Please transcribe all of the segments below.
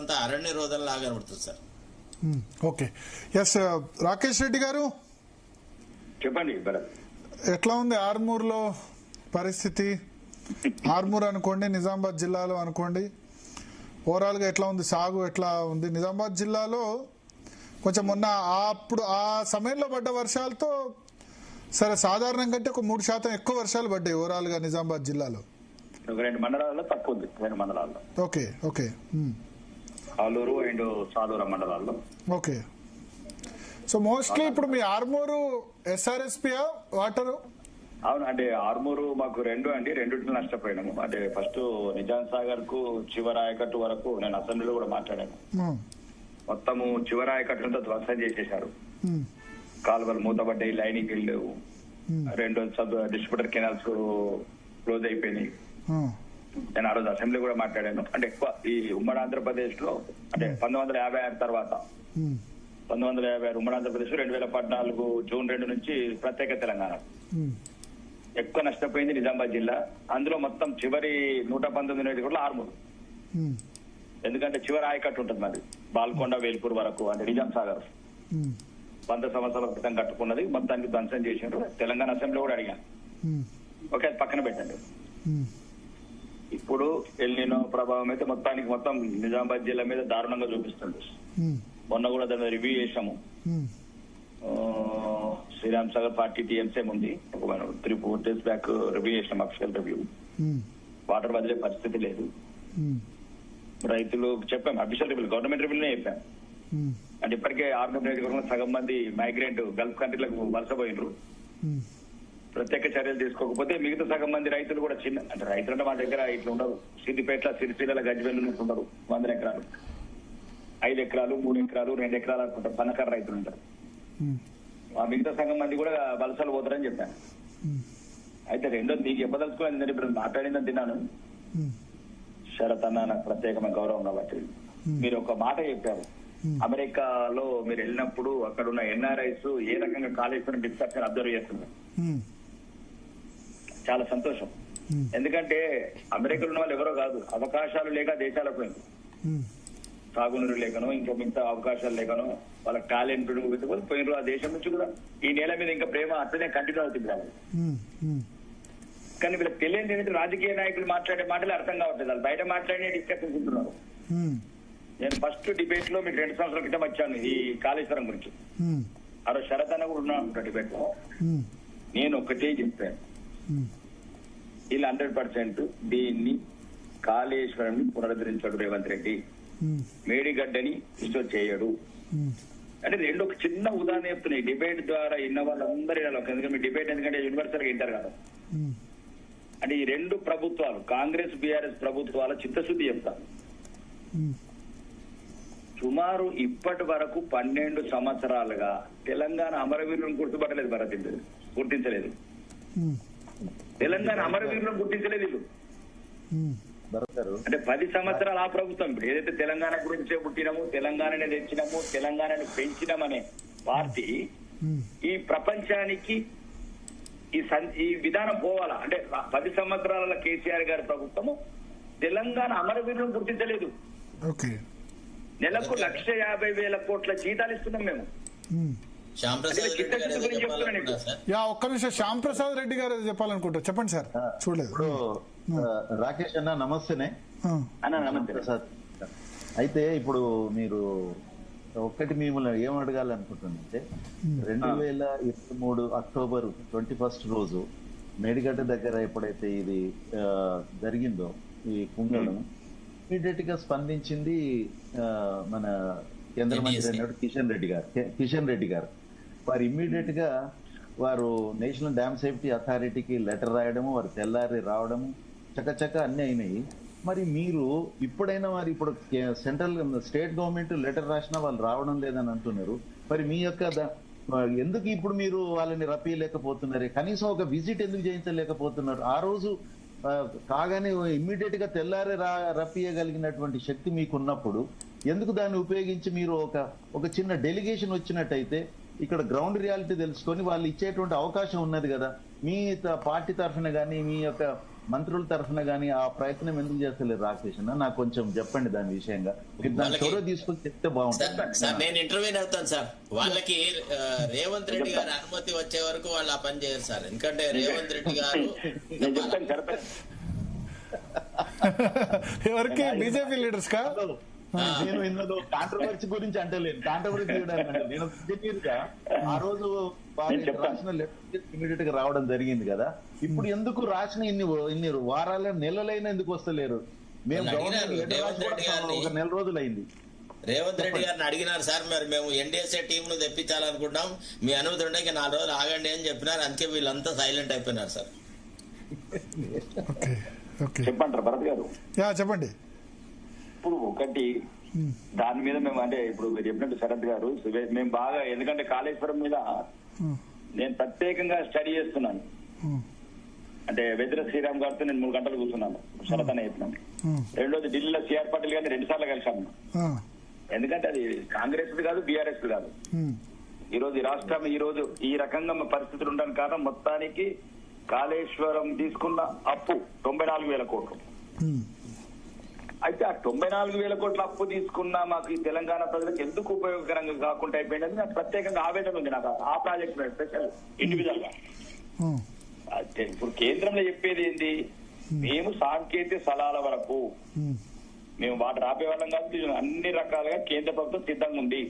అంతా అరణ్య రోధంలాగా కనబడుతుంది sir. Okay, yes Rakesh Reddy గారు చెప్పండి. ఎట్లా ఉంది ఆర్మూర్లో పరిస్థితి? ఆర్మూర్ అనుకోండి, నిజామాబాద్ జిల్లాలో అనుకోండి, ఓవరాల్గా ఎట్లా ఉంది? సాగు ఎట్లా ఉంది? నిజామాబాద్ జిల్లాలో కొంచెం మొన్న అప్పుడు ఆ సమయంలో పడ్డ వర్షాలతో సరే సాధారణం కంటే ఒక 3% ఎక్కువ వర్షాలు పడ్డాయి ఓవరాల్గా నిజామాబాద్ జిల్లాలో. 2 మండలాల్లో తక్కువ ఉంది. 2 మండలాల్లో. Okay okay. Aluru and Saluru మండలాల్లో. ఓకే. సో మోస్ట్లీ ఇప్పుడు మీ ఆర్మూరు ఎస్ఆర్ఎస్పీయా వాటరు? అవును, అంటే ఆర్మూరు మాకు 2 అండి. 2 నష్టపోయినాము. అంటే ఫస్ట్ నిజాం సాగర్ కు చివరి ఆయకట్టు వరకు నేను అసెంబ్లీలో కూడా మాట్లాడాను. మొత్తము చివరి ఆయకట్టులతో ధ్వంసం చేసేశారు. కాలువలు మూతబడ్డాయి, లైనింగ్ లేవు, 2 సబ్ డిస్ట్రిబ్యూటర్ కెనాల్స్ క్లోజ్ అయిపోయినాయి. నేను ఆ రోజు అసెంబ్లీ కూడా మాట్లాడాను. అంటే ఎక్కువ ఈ ఉమ్మడి ఆంధ్రప్రదేశ్ లో అంటే 1956 తర్వాత 1956 ఉమ్మడి ఆంధ్రప్రదేశ్ 2014 జూన్ 2 నుంచి ప్రత్యేక తెలంగాణ ఎక్కువ నష్టపోయింది నిజామాబాద్ జిల్లా. అందులో మొత్తం చివరి 119 కూడా ఆర్మూరు. ఎందుకంటే చివరి ఆయకట్టు ఉంటుంది మరి బాల్కొండ వేల్పూర్ వరకు, అంటే నిజాం సాగర్ 100 సంవత్సరాల క్రితం కట్టుకున్నది. మొత్తానికి ధ్వంసం చేసినారు. తెలంగాణ అసెంబ్లీ కూడా అడిగాను. ఓకే, అది పక్కన పెట్టండి. ఇప్పుడు ఎల్నినో ప్రభావం అయితే మొత్తం నిజామాబాద్ జిల్లా మీద దారుణంగా చూపిస్తుంది. మొన్న కూడా దాని మీద రివ్యూ చేసాము. శ్రీరామ్ సాగర్ 40 TMC ఉంది. 3-4 days బ్యాక్ రివ్యూ చేసినాం, అఫిషియల్ రివ్యూ. వాటర్ వదిలే పరిస్థితి లేదు. రైతులు చెప్పాము, అఫిషియల్ రివ్యూ, గవర్నమెంట్ రివ్యూనే చెప్పాం. అంటే ఇప్పటికే ఆర్గనైజ్ సగం మంది మైగ్రెంట్ గల్ఫ్ కంట్రీలకు వలసపోయినరు. ప్రత్యేక చర్యలు తీసుకోకపోతే మిగతా సగం మంది రైతులు కూడా చిన్న, అంటే రైతులు అంటే మా దగ్గర ఇట్లా ఉండరు. సిద్దిపేట, సిరిసిల్ల, గజ్వేల్ ఉండరు. 100 ఎకరాలు, 5 ఎకరాలు, 3 ఎకరాలు, 2 ఎకరాలు అనుకుంటారు. సన్నకారు రైతులు ఉంటారు. ఆ మిగతా సగం మంది కూడా వలసలు పోతారని చెప్పాను. అయితే రెండోది మీకు చెప్పదలుచుకోవాలి, ఇప్పుడు మాట్లాడిందని తిన్నాను. శరత్ అన్న నాకు ప్రత్యేకమైన గౌరవం కాబట్టి మీరు ఒక మాట చెప్పారు. అమెరికాలో మీరు వెళ్ళినప్పుడు అక్కడ ఉన్న NRIs ఏ రకంగా కాళేశ్వరం డిస్కషన్ అబ్జర్వ్ చేస్తున్నారు. చాలా సంతోషం. ఎందుకంటే అమెరికాలో ఉన్న వాళ్ళు ఎవరో కాదు, అవకాశాలు లేక దేశాలకు పోయింది. సాగునీరు లేకనో ఇంకా మిగతా అవకాశాలు లేకనో వాళ్ళ టాలెంట్ పోయినరు. ఆ దేశం నుంచి కూడా ఈ నేల మీద ఇంకా ప్రేమ అట్లనే కంటిన్యూ అవుతుంది. కానీ వీళ్ళకి తెలియదు ఏంటంటే రాజకీయ నాయకులు మాట్లాడే మాటలు అర్థం కావట్లేదు. వాళ్ళు బయట మాట్లాడి డిస్కషన్ ఉంటున్నారు. నేను ఫస్ట్ డిబేట్ లో మీకు 2 సంవత్సరాల క్రితం వచ్చాను ఈ కాళేశ్వరం గురించి. ఆ రోజు శరత్ అన్న కూడా ఉన్నాను డిబేట్ లో. నేను ఒకటే చెప్పాను, వీళ్ళు 100% దీన్ని కాళేశ్వరం పునరుద్ధరించాడు రేవంత్ రెడ్డి. మేడిగడ్డని రిస్టోర్ చేయడు. అంటే 2 ఒక చిన్న ఉదాహరణ చెప్తున్నాయి. డిబేట్ ద్వారా ఇన్న వాళ్ళందరూ, ఎందుకంటే మీ డిబేట్ ఎందుకంటే యూనివర్సల్ గా వింటారు కదా. అంటే ఈ 2 ప్రభుత్వాలు, కాంగ్రెస్ BRS ప్రభుత్వాల చిత్తశుద్ధి చెప్తాను. సుమారు ఇప్పటి వరకు 12 సంవత్సరాలుగా తెలంగాణ అమరవీరులను గుర్తించలేదు. తెలంగాణ అమరవీరులను గుర్తించలేదు వీళ్ళు. అంటే 10 సంవత్సరాలు ఆ ప్రభుత్వం ఇప్పుడు ఏదైతే తెలంగాణ గురించే పుట్టినాము, తెలంగాణనే తెచ్చినాము, తెలంగాణను పెంచినామనే పార్టీ ఈ ప్రపంచానికి ఈ విధానం పోవాలా. అంటే 10 సంవత్సరాల కేసీఆర్ గారి ప్రభుత్వము తెలంగాణ అమరవీరులను గుర్తించలేదు. నెలకు 1,50,000 కోట్ల జీతాలు ఇస్తున్నాం మేము. ఒక్క నిమిషం, శ్యామ్ ప్రసాద్ రెడ్డి గారు చెప్పాలనుకుంటా, చెప్పండి సార్. చూడలేదు. రాకేష్ అన్న నమస్తేనే. ప్రసాద్, అయితే ఇప్పుడు మీరు ఒక్కటి మిమ్మల్ని ఏం అడగాలనుకుంటుందంటే 2023 అక్టోబర్ 21 రోజు మేడిగడ్డ దగ్గర ఎప్పుడైతే ఇది జరిగిందో ఈ కుంగడం, ఇమీడియట్ గా స్పందించింది మన కేంద్ర మంత్రి అన్నాడు కిషన్ రెడ్డి గారు. వారు ఇమ్మీడియట్ గా వారు నేషనల్ డ్యామ్ సేఫ్టీ అథారిటీకి లెటర్ రాయడము, వారు తెల్లారి రావడము, చకచక అన్ని అయినాయి. మరి మీరు ఇప్పుడైనా మరి ఇప్పుడు సెంట్రల్ స్టేట్ గవర్నమెంట్ లెటర్ రాసినా వాళ్ళు రావడం లేదని అంటున్నారు. మరి మీ యొక్క ఎందుకు ఇప్పుడు మీరు వాళ్ళని రప్పియలేకపోతున్నారు? కనీసం ఒక విజిట్ ఎందుకు చేయించలేకపోతున్నారు? ఆ రోజు కాగానే ఇమ్మీడియట్ గా తెల్లారే రప్పియగలిగినటువంటి శక్తి మీకున్నప్పుడు ఎందుకు దాన్ని ఉపయోగించి మీరు ఒక చిన్న డెలిగేషన్ వచ్చినట్టయితే ఇక్కడ గ్రౌండ్ రియాలిటీ తెలుసుకొని వాళ్ళు ఇచ్చేటువంటి అవకాశం ఉన్నది కదా. మీ పార్టీ తరఫున కానీ మీ యొక్క మంత్రుల తరఫున గానీ ఆ ప్రయత్నం ఎందుకు చేస్తలేరు రాకేష్ అన్న? నాకు కొంచెం చెప్పండి దాని విషయంగా. దాని చొరవ తీసుకొని చెప్తే బాగుంటుంది సార్. నేను ఇంటర్వ్యూ అవుతాను సార్. వాళ్ళకి రేవంత్ రెడ్డి గారు అనుమతి వచ్చే వరకు వాళ్ళు ఆ పని చేయరు సార్. ఎందుకంటే రేవంత్ రెడ్డి గారు ఎవరికి బీజేపీ లీడర్స్ కా? నేను ఇందులో కాంట్రవర్సీ గురించి అంటలేను, కాంట్రవర్సీ నేను ఇంజనీర్గా ఆ రోజు రాసిన లెటర్ ఇమీడియట్ గా రావడం జరిగింది కదా. ఇప్పుడు ఎందుకు రాసిన ఇన్ని వారాల నెలలైనా ఎందుకు వస్తలేరు? మేము ఒక నెల రోజులు అయింది. రేవంత్ రెడ్డి గారిని అడిగినారు సార్, మరి మేము ఎన్డీఎస్ఏ టీం ను తెప్పించాలనుకుంటాం, మీ అనుమతి ఉంటే 4 రోజులు ఆగండి అని చెప్పినారు. అందుకే వీళ్ళంతా సైలెంట్ అయిపోయినారు సార్. చెప్పంటారు భరత్ గారు? చెప్పండి. ఇప్పుడు ఒకటి దాని మీద మేము అంటే ఇప్పుడు మీరు చెప్పినట్టు శరత్ గారు మేము బాగా, ఎందుకంటే కాళేశ్వరం మీద నేను ప్రత్యేకంగా స్టడీ చేస్తున్నాను. అంటే వెదిర శ్రీరామ్ గారితో నేను 3 గంటలు కూర్చున్నాను, శరత్ అనే చెప్పినాను. రెండోది ఢిల్లీలో సిఆర్ పాటిల్ గారిని 2 సార్లు కలిశాను. ఎందుకంటే అది కాంగ్రెస్ కాదు, బీఆర్ఎస్ కాదు. ఈ రోజు ఈ రాష్ట్రం ఈ రోజు ఈ రకంగా పరిస్థితులు ఉండడానికి కారణం మొత్తానికి కాళేశ్వరం తీసుకున్న అప్పు 94,000 కోట్లు. అయితే ఆ 94,000 కోట్ల అప్పు తీసుకున్నా మాకు ఈ తెలంగాణ ప్రజలకు ఎందుకు ఉపయోగకరంగా కాకుండా అయిపోయింది నాకు ప్రత్యేకంగా ఆవేదన ఉంది. నాకు ఆ ప్రాజెక్ట్ స్పెషల్ ఇండివిజువల్ గా. ఇప్పుడు కేంద్రంలో చెప్పేది ఏంది, మేము సాంకేతిక స్థలాల వరకు మేము వాటి రాపే వాళ్ళం కాదు, అన్ని రకాలుగా కేంద్ర ప్రభుత్వం సిద్ధంగా ఉంది.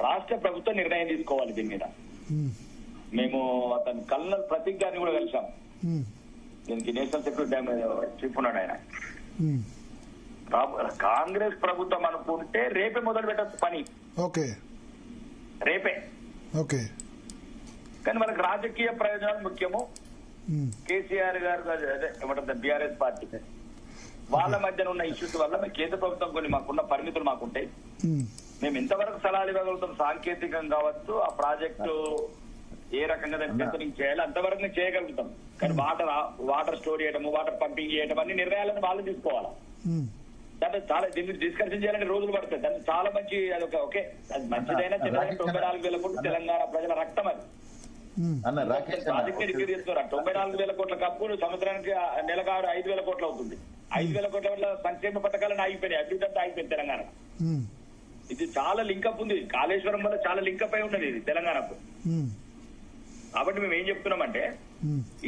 రాష్ట్ర ప్రభుత్వం నిర్ణయం తీసుకోవాలి దీని మీద. మేము అతను కల్నల్ ప్రతీక్ గారిని కూడా కలిసాం. దీనికి నేషనల్ సెక్యూరిటీ చీఫ్ ఉన్నాడు ఆయన. కాంగ్రెస్ ప్రభుత్వం అనుకుంటే రేపే మొదలు పెట్టచ్చు పని, రేపే. కానీ మనకు రాజకీయ ప్రయోజనాలు ముఖ్యము. కేసీఆర్ గారు ఏమంటారు బీఆర్ఎస్ పార్టీ వాళ్ళ మధ్యన ఉన్న ఇష్యూస్ వల్ల మేము కేంద్ర ప్రభుత్వం కొన్ని మాకున్న పరిమితులు మాకుంటాయి. మేము ఎంతవరకు సలహాలు ఇవ్వగలుగుతాం, సాంకేతికంగా కావచ్చు, ఆ ప్రాజెక్టు ఏ రకంగా దాన్ని బెటరింగ్ చేయాలి అంతవరకు మేము చేయగలుగుతాం. కానీ వాటర్ స్టోర్ చేయడం, వాటర్ పంపింగ్ చేయడం అన్ని నిర్ణయాలను వాళ్ళు తీసుకోవాలి. దాంట్లో చాలా దీన్ని డిస్కషన్ చేయాలంటే రోజులు పడుతుంది. దాన్ని చాలా మంచి అదొక ఓకే అది మంచిదైనా 94,000 కోట్లు తెలంగాణ ప్రజల రక్తం. అది ప్రాజెక్ట్ రిపేర్ చేస్తున్నారు. 94,000 కోట్ల కప్పు సంవత్సరానికి నెలకు 5,000 కోట్లు అవుతుంది. 5,000 కోట్ల వల్ల సంక్షేమ పథకాలను ఆగిపోయినాయి, అభివృద్ధి అంతా ఆగిపోయింది తెలంగాణ. ఇది చాలా లింకప్ ఉంది, కాళేశ్వరం వల్ల చాలా లింకప్ అయి ఉన్నది ఇది తెలంగాణకు. కాబట్టి మేము ఏం చెప్తున్నామంటే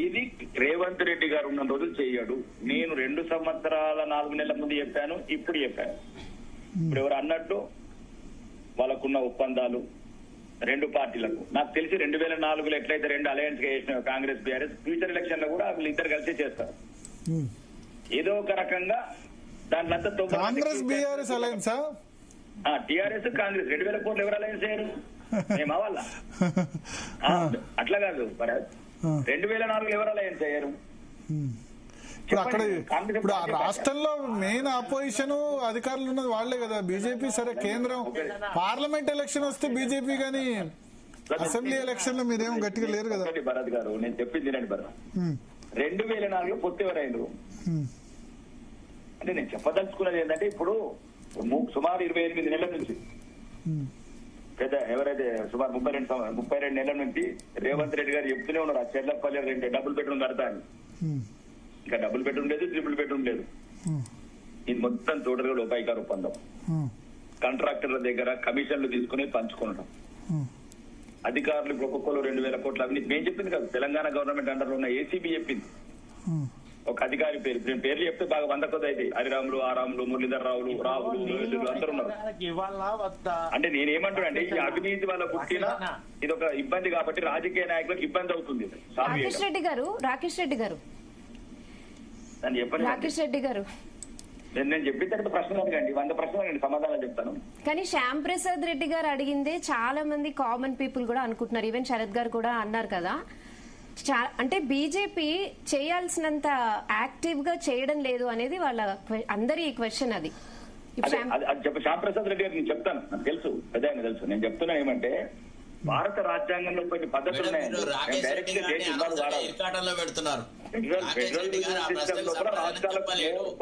ఇది రేవంత్ రెడ్డి గారు ఉన్న రోజులు చేయడు. నేను 2 సంవత్సరాల 4 నెలల ముందు చెప్పాను, ఇప్పుడు చెప్పాను. ఇప్పుడు ఎవరు అన్నట్టు వాళ్ళకున్న ఒప్పందాలు 2 పార్టీలకు నాకు తెలిసి 2004లో ఎట్లయితే 2 అలయన్స్ గా చేసిన కాంగ్రెస్ బీఆర్ఎస్, ఫ్యూచర్ ఎలక్షన్ లో కూడా వీళ్ళిద్దరు కలిసి చేస్తారు. ఏదో ఒక రకంగా దాంట్లో Congress BRS alliance, TRS Congress 2,000 కోట్లు ఎవరు అలయన్స్ చేయరు? మేము అవ్వాలా? అట్లా కాదు భరత్, 2004 ఎవరు అలయన్స్ అయ్యారు? ఇప్పుడు ఆ రాష్ట్రంలో మెయిన్ అపోజిషన్ అధికారులు ఉన్నది వాళ్లే కదా, బీజేపీ. సరే కేంద్రం పార్లమెంట్ ఎలక్షన్ వస్తే బీజేపీ, కానీ అసెంబ్లీ ఎలక్షన్ లో మీరేమో గట్టిగా లేరు కదా. భరత్ గారు నేను చెప్పింది రండి భరత్, 2004లో పొత్తు ఎవరైంది అంటే నేను చెప్పదలుచుకున్నది ఏంటంటే ఇప్పుడు సుమారు 28 నెలల నుంచి పెద్ద ఎవరైతే సుమారు 32 నెలల నుంచి రేవంత్ రెడ్డి గారు చెప్తూనే ఉన్నారు ఆ చెర్లపల్లి 2 డబుల్ బెడ్రూమ్ కడతా అని. ఇంకా డబుల్ బెడ్రూమ్ లేదు, ట్రిపుల్ బెడ్రూమ్ లేదు. ఇది మొత్తం టోటల్ గా లోపాయికార ఒప్పందం. కాంట్రాక్టర్ల దగ్గర కమిషన్లు తీసుకుని పంచుకోవడం. అధికారులు ఒక్కొక్కరు 2,000 కోట్ల అవినీతి. మేము చెప్పింది కాదు, తెలంగాణ గవర్నమెంట్ అండర్ లో ఉన్న ఏసీబీ చెప్పింది. ఒక అధికారి పేర్లు చెప్తే బాగా 100 కొద్ది అయితే హరిరాములు, ఆరాములు, మురళీధర్ రావులు, అందరూ ఉన్నారు. అంటే నేనేమంటున్నా అంటే ఈ అవినీతి వల్ల పుట్టిన ఇది ఒక ఇబ్బంది కాబట్టి రాజకీయ నాయకులకు ఇబ్బంది అవుతుంది. రాకేష్ రెడ్డి గారు నేను చెప్పిన తర్వాత ప్రశ్నలు అడగండి, 100 ప్రశ్నలు అడగండి, సమాధానం చెప్తాను. కానీ శ్యామ్ ప్రసాద్ రెడ్డి గారు అడిగిందే చాలా మంది కామన్ పీపుల్ కూడా అనుకుంటున్నారు. ఈవెన్ శరత్ గారు కూడా అన్నారు కదా, అంటే బీజేపీ చేయాల్సినంత యాక్టివ్ గా చేయడం లేదు అనేది వాళ్ళ అందరి క్వశ్చన్. అది శ్యామ్ ప్రసాద్ రెడ్డి గారు నేను చెప్తాను, నాకు తెలుసు, పెద్ద తెలుసు. నేను చెప్తున్నా ఏమంటే భారత రాజ్యాంగంలో కొన్ని పద్ధతులు ఉన్నాయి.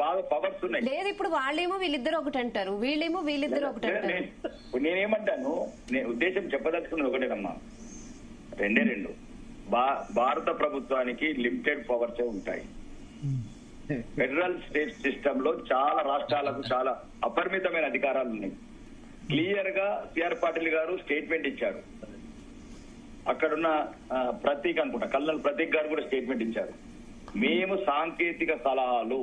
బాగా పవర్స్ ఉన్నాయి. లేదు ఇప్పుడు వాళ్ళేమో వీళ్ళిద్దరు ఒకటి అంటారు, వీళ్ళేమో వీళ్ళిద్దరు ఒకటి అంటారు. నేనేమంటాను, నేను ఉద్దేశం చెప్పదలుచుకున్నది ఒకటేనమ్మా, 2 భారత ప్రభుత్వానికి లిమిటెడ్ పవర్సే ఉంటాయి. ఫెడరల్ స్టేట్ సిస్టమ్ లో చాలా రాష్ట్రాలకు చాలా అపరిమితమైన అధికారాలు ఉన్నాయి. క్లియర్ గా సిఆర్ పాటిల్ గారు స్టేట్మెంట్ ఇచ్చారు. అక్కడున్న ప్రతీక్ అనుకుంటా, కల్నల్ ప్రతీక్ గారు కూడా స్టేట్మెంట్ ఇచ్చారు. మేము సాంకేతిక సలహాలు,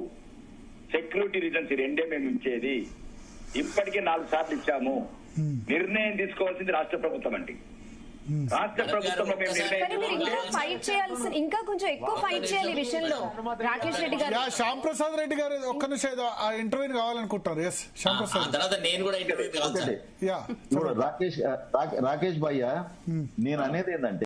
సెక్యూరిటీ రీజన్స్ ఈ రెండే మేము ఇచ్చేది. ఇప్పటికే 4 సార్లు ఇచ్చాము. నిర్ణయం తీసుకోవాల్సింది రాష్ట్ర ప్రభుత్వం అండి. రాష్ట్ర ప్రభుత్వంలో మేము నిర్ణయం కానీ మీరు ఇంకా ఫైట్ చేయాల్సిన, ఇంకా కొంచెం ఎక్కువ ఫైట్ చేయాలి ఈ విషయంలో. రాకేష్ రెడ్డి గారు, శ్యామ్ ప్రసాద్ రెడ్డి గారు ఒక్క నిమిషం ఏదో ఆ ఇంటర్వ్యూ కావాలనుకుంటారు. ఎస్ శ్యామ్ ప్రసాద్. తర్వాత నేను కూడా ఇంటర్వ్యూ కావాలి. ఇప్పుడు రాకేష్ భయ్య, నేను అనేది ఏంటంటే